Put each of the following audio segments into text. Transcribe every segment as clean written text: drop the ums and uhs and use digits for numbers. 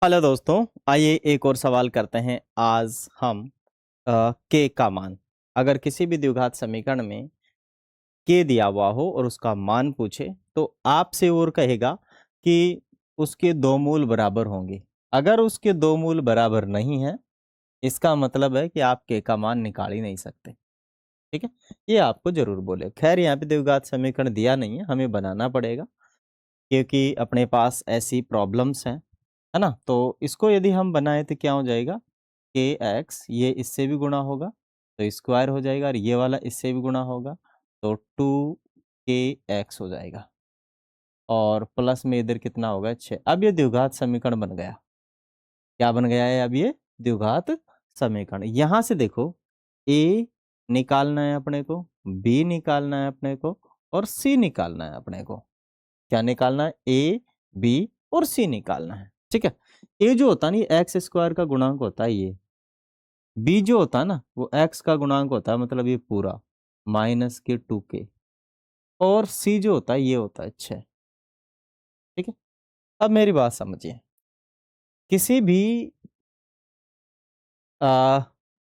Hello दोस्तों, आइए एक और सवाल करते हैं। आज हम के का मान, अगर किसी भी द्विघात समीकरण में के दिया हुआ हो और उसका मान पूछे तो आपसे और कहेगा कि उसके दो मूल बराबर होंगे। अगर उसके दो मूल बराबर नहीं है, इसका मतलब है कि आप के का मान निकाल ही नहीं सकते। ठीक है, ये आपको जरूर बोले। खैर, यहाँ पे द्विघात समीकरण दिया नहीं है, हमें बनाना पड़ेगा क्योंकि अपने पास ऐसी प्रॉब्लम्स हैं, है ना। तो इसको यदि हम बनाए तो क्या हो जाएगा, के एक्स ये इससे भी गुणा होगा तो स्क्वायर हो जाएगा, और ये वाला इससे भी गुणा होगा तो 2 के एक्स हो जाएगा, और प्लस में इधर कितना होगा 6। अब ये द्विघात समीकरण बन गया। क्या बन गया है अब ये द्विघात समीकरण। यहां से देखो, ए निकालना है अपने को, बी निकालना है अपने को, और सी निकालना है अपने को। क्या निकालना है, ए बी और सी निकालना है। ठीक है, ए जो होता है ना, ये एक्स स्क्वायर का गुणांक होता है, ये बी जो होता है ना वो एक्स का गुणांक होता है, मतलब ये पूरा माइनस के 2 के, और सी जो होता है ये होता है 6। ठीक है, अब मेरी बात समझिए। किसी भी आ,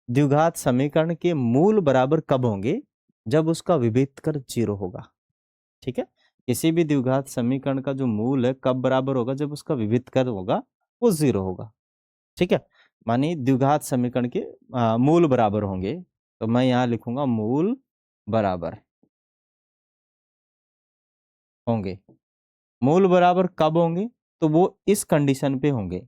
द्विघात समीकरण के मूल बराबर कब होंगे, जब उसका विभेद कर 0 होगा। ठीक है, किसी भी द्विघात समीकरण का जो मूल है कब बराबर होगा, जब उसका विभेद कर होगा वो 0 होगा। ठीक है, मानी द्विघात समीकरण के मूल बराबर होंगे, तो मैं यहां लिखूंगा मूल बराबर होंगे। मूल बराबर कब होंगे, तो वो इस कंडीशन पे होंगे।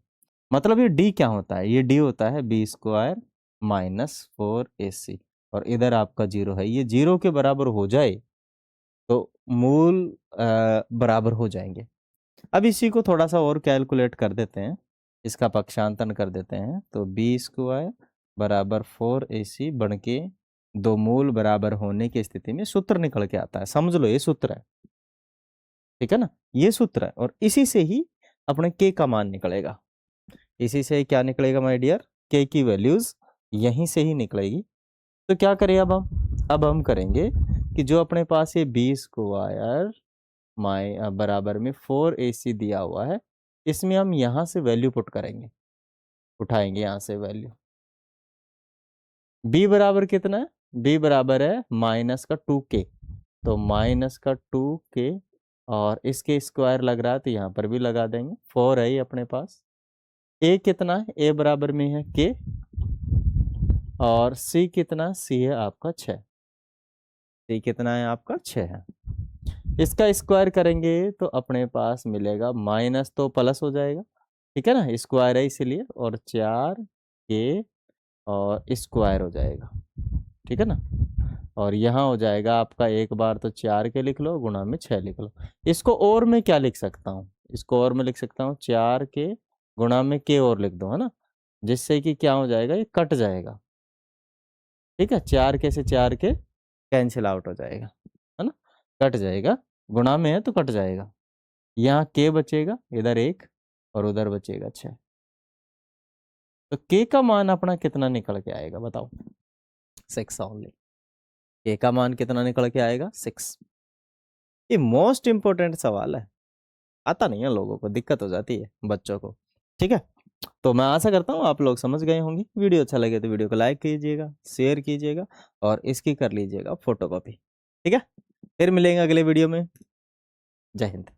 मतलब ये डी क्या होता है, ये डी होता है बी स्क्वायर माइनस 4ac, और इधर आपका 0 है। ये 0 के बराबर हो जाए तो मूल बराबर हो जाएंगे। अब इसी को थोड़ा सा और कैलकुलेट कर देते हैं, इसका पक्षांतरण कर देते हैं, तो बी स्क्वायर बराबर 4ac बन के दो मूल बराबर होने की स्थिति में सूत्र निकल के आता है। समझ लो ये सूत्र है। ठीक है ना, ये सूत्र है, और इसी से ही अपने के का मान निकलेगा। इसी से क्या निकलेगा माय डियर, के की वैल्यूज यहीं से ही निकलेगी। तो क्या करें अब हम करेंगे कि जो अपने पास ये बी स्क्वायर बराबर में 4ac दिया हुआ है, इसमें हम यहां से वैल्यू पुट करेंगे, उठाएंगे यहां से वैल्यू। b बराबर कितना है, b बराबर है माइनस का 2k, तो माइनस का 2k, और इसके स्क्वायर लग रहा है तो यहाँ पर भी लगा देंगे। 4 है ये अपने पास। a कितना है, a बराबर में है k, और c कितना, c है आपका 6। c कितना है आपका 6 है। इसका स्क्वायर करेंगे तो अपने पास मिलेगा, माइनस तो प्लस हो जाएगा। ठीक है ना, स्क्वायर है इसीलिए, और 4k और स्क्वायर हो जाएगा। ठीक है ना, और यहाँ हो जाएगा आपका, एक बार तो 4k लिख लो, गुणा में 6 लिख लो। इसको और मैं क्या लिख सकता हूँ, इसको और मैं लिख सकता हूँ 4k गुणा में k और लिख दो, है ना, जिससे कि क्या हो जाएगा, ये कट जाएगा। ठीक है, 4k से 4k कैंसिल आउट हो जाएगा, है ना, कट जाएगा। गुणा में है तो कट जाएगा। यहाँ k बचेगा, इधर 1 और उधर बचेगा 6। तो k का मान अपना कितना निकल के आएगा बताओ, 6 ओनली। k का मान कितना निकल के आएगा, 6। ये मोस्ट इंपोर्टेंट सवाल है, आता नहीं है लोगों को, दिक्कत हो जाती है बच्चों को। ठीक है, तो मैं आशा करता हूँ आप लोग समझ गए होंगे। वीडियो अच्छा लगे तो वीडियो को लाइक कीजिएगा, शेयर कीजिएगा, और इसकी कर लीजिएगा फोटोकॉपी। ठीक है, फिर मिलेंगे अगले वीडियो में। जय हिंद।